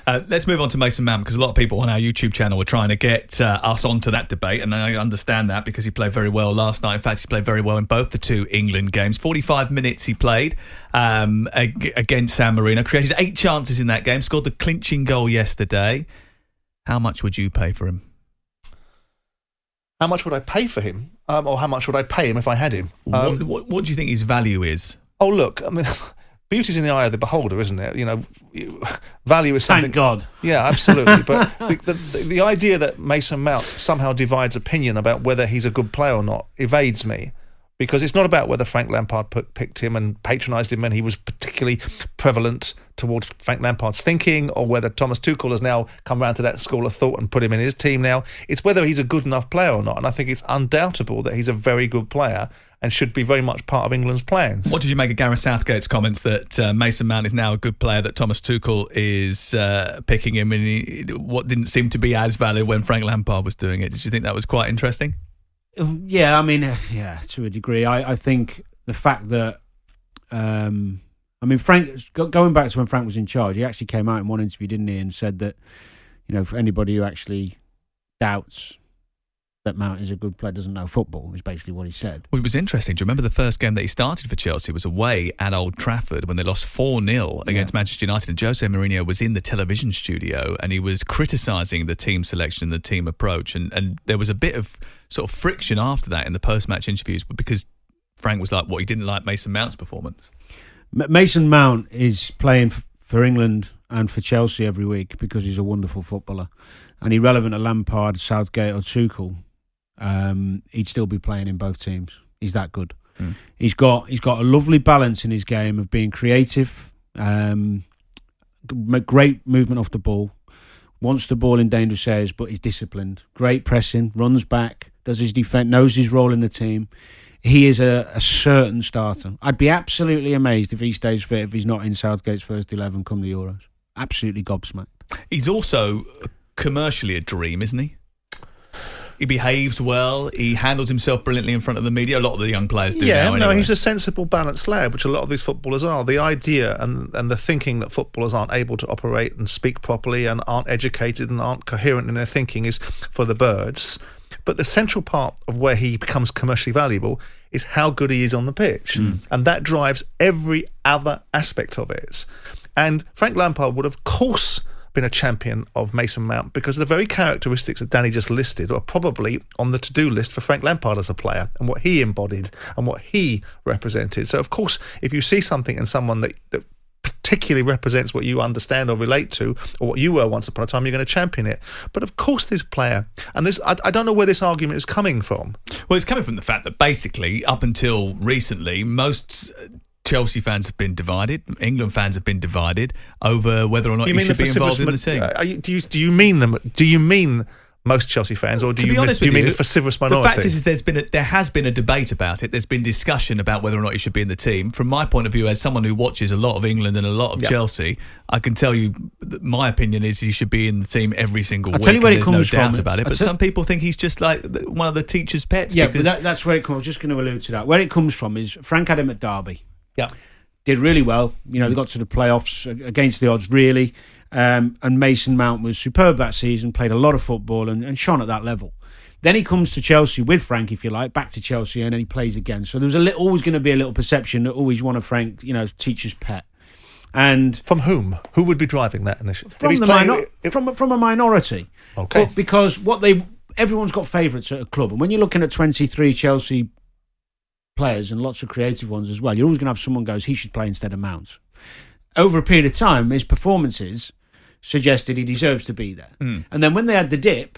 Let's move on to Mason Mount, because a lot of people on our YouTube channel were trying to get us onto that debate, and I understand that because he played very well last night. In fact, he played very well in both the two England games. 45 minutes he played against San Marino, created 8 chances in that game, scored the clinching goal yesterday. How much would you pay for him? How much would I pay for him? Or how much would I pay him if I had him? What do you think his value is? Oh, look, I mean, beauty's in the eye of the beholder, isn't it? You know, value is something... Thank God. Yeah, absolutely. But the idea that Mason Mount somehow divides opinion about whether he's a good player or not evades me. Because it's not about whether Frank Lampard picked him and patronised him and he was particularly prevalent towards Frank Lampard's thinking, or whether Thomas Tuchel has now come round to that school of thought and put him in his team now. It's whether he's a good enough player or not. And I think it's undoubtable that he's a very good player and should be very much part of England's plans. What did you make of Gareth Southgate's comments that Mason Mount is now a good player, that Thomas Tuchel is picking him, and what didn't seem to be as valid when Frank Lampard was doing it? Did you think that was quite interesting? Yeah, I mean, yeah, to a degree. I think the fact that, Frank, going back to when Frank was in charge, he actually came out in one interview, didn't he, and said that, you know, for anybody who actually doubts that Mount is a good player, doesn't know football, is basically what he said. Well, it was interesting. Do you remember the first game that he started for Chelsea was away at Old Trafford when they lost 4-0 against Manchester United, and Jose Mourinho was in the television studio and he was criticising the team selection, the team approach, and there was a bit of sort of friction after that in the post-match interviews, but because Frank was like, he didn't like Mason Mount's performance. Mason Mount is playing for England and for Chelsea every week because he's a wonderful footballer, and irrelevant to Lampard, Southgate or Tuchel, he'd still be playing in both teams. He's that good. He's got a lovely balance in his game of being creative, great movement off the ball, wants the ball in dangerous areas, but he's disciplined. Great pressing, runs back, does his defence, knows his role in the team. He is a certain starter. I'd be absolutely amazed if he stays fit, if he's not in Southgate's first 11 come the Euros. Absolutely gobsmacked. He's also commercially a dream, isn't he? He behaves well. He handles himself brilliantly in front of the media. A lot of the young players do now. Anyway. He's a sensible, balanced lad, which a lot of these footballers are. The idea and the thinking that footballers aren't able to operate and speak properly and aren't educated and aren't coherent in their thinking is for the birds. But the central part of where he becomes commercially valuable is how good he is on the pitch. And that drives every other aspect of it. And Frank Lampard would, of course, been a champion of Mason Mount because the very characteristics that Danny just listed are probably on the to-do list for Frank Lampard as a player and what he embodied and what he represented. So, of course, if you see something in someone that particularly represents what you understand or relate to, or what you were once upon a time, you're going to champion it. But of course this player, and this, I don't know where this argument is coming from. Well, it's coming from the fact that basically, up until recently, most Chelsea fans have been divided, England fans have been divided over whether or not he should be involved in the team. Do you mean them? Do you mean most Chelsea fans, or do you mean the vociferous minority? The fact is there has been a debate about it. There's been discussion about whether or not he should be in the team. From my point of view, as someone who watches a lot of England and a lot of Chelsea, I can tell you that my opinion is he should be in the team every single week. Tell you where there's no doubt from. about it. But some people think he's just like one of the teacher's pets. Yeah, but that's where it comes. I was just going to allude to that. Where it comes from is Frank had him at Derby. Yeah. Did really well. You know, they got to the playoffs against the odds, really. And Mason Mount was superb that season, played a lot of football and shone at that level. Then he comes to Chelsea with Frank, if you like, back to Chelsea, and then he plays again. So there was always going to be a little perception that he's one of Frank, teacher's pet. And from whom? Who would be driving that initiative? From a minority. Okay. But because everyone's got favourites at a club, and when you're looking at 23 Chelsea players and lots of creative ones as well, you're always going to have someone goes, he should play instead of Mount. Over a period of time, his performances suggested he deserves to be there. And then when they had the dip,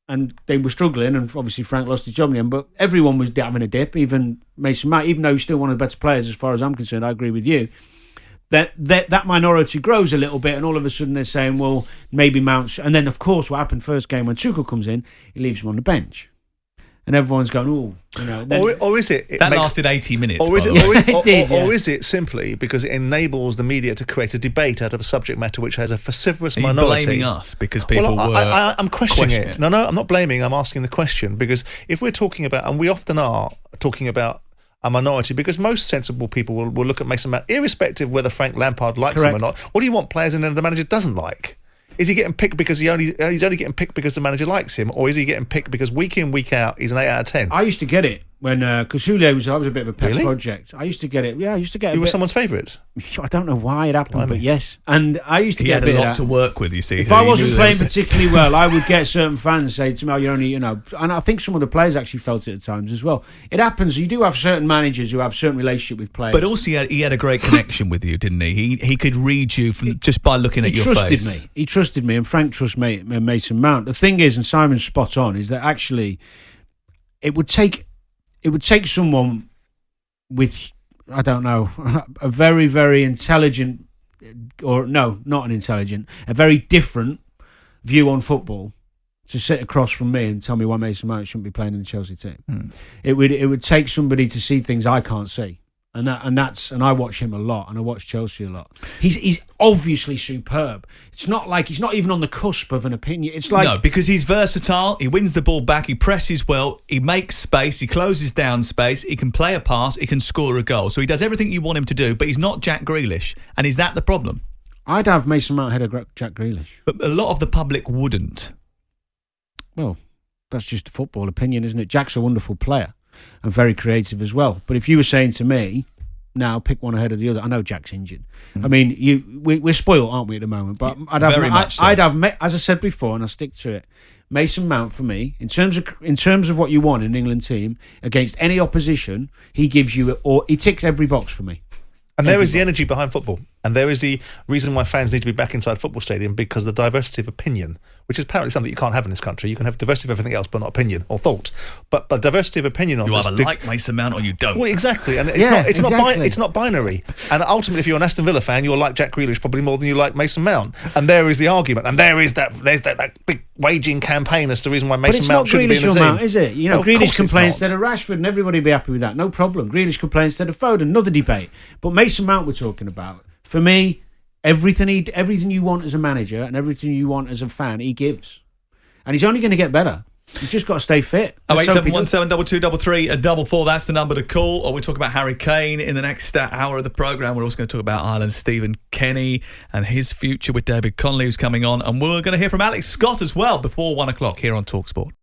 and they were struggling, and obviously Frank lost his job in the end, but everyone was having a dip, even Mason Mount, even though he's still one of the better players as far as I'm concerned, I agree with you, that minority grows a little bit, and all of a sudden they're saying, well, maybe Mount's... And then, of course, what happened first game when Tuchel comes in, he leaves him on the bench. And everyone's going, or is it lasted 80 minutes? Or is it simply because it enables the media to create a debate out of a subject matter which has a vociferous minority? Blaming us because people I'm questioning it. No, I'm not blaming. I'm asking the question because if we're talking about, and we often are talking about a minority, because most sensible people will look at Mason Mount, irrespective of whether Frank Lampard likes him or not. What do you want players in there the manager doesn't like? Is he getting picked because he's only getting picked because the manager likes him, or is he getting picked because week in, week out, he's an 8 out of 10? I used to get it when because Julio was a bit of a pet Really? project. I used to get it. Yeah, I used to get. You were someone's favourite. I don't know why it happened, but yes. And I used to He get had a bit a lot of to that. work with, you see. If I wasn't playing particularly well, I would get certain fans say to me, "Oh, you're only, you know." And I think some of the players actually felt it at times as well. It happens. You do have certain managers who have certain relationship with players. But also, he had a great connection with you, didn't he? He could read you from just by looking at your face. He trusted me, and Frank trusts Mason Mount. The thing is, and Simon's spot on, is that actually it would take someone with, I don't know, a very, very intelligent, or no, not an intelligent, a very different view on football to sit across from me and tell me why Mason Mount shouldn't be playing in the Chelsea team. It would take somebody to see things I can't see. And I watch him a lot, and I watch Chelsea a lot. He's obviously superb. It's not like he's not even on the cusp of an opinion. It's like, no, because he's versatile. He wins the ball back. He presses well. He makes space. He closes down space. He can play a pass. He can score a goal. So he does everything you want him to do. But he's not Jack Grealish, and is that the problem? I'd have Mason Mount ahead of Jack Grealish. But a lot of the public wouldn't. Well, that's just a football opinion, isn't it? Jack's a wonderful player and very creative as well. But if you were saying to me, now pick one ahead of the other, I know Jack's injured. I mean, we're spoiled, aren't we, at the moment? But I'd have, as I said before, and I stick to it, Mason Mount for me, in terms of what you want in an England team against any opposition, he gives you, or he ticks every box for me. And there is the energy behind football. And there is the reason why fans need to be back inside football stadium, because the diversity of opinion, which is apparently something you can't have in this country. You can have diversity of everything else, but not opinion or thought. But diversity of opinion on you this... either like Mason Mount or you don't. Well, exactly. And it's not binary. And ultimately, if you're an Aston Villa fan, you'll like Jack Grealish probably more than you like Mason Mount. And there is the argument. And there's that big waging campaign as to the reason why Mason Mount shouldn't be in the team. Mount, is it? You know, Grealish can play instead of Rashford, and everybody would be happy with that. No problem. Grealish could play instead of Foden. Another debate. But Mason Mount we're talking about. For me, everything you want as a manager and everything you want as a fan, he gives. And he's only going to get better. He's just got to stay fit. 087172234. That's the number to call. Or we'll talk about Harry Kane in the next hour of the programme. We're also going to talk about Ireland's Stephen Kenny and his future with David Connolly, who's coming on. And we're going to hear from Alex Scott as well before 1 o'clock here on talkSPORT.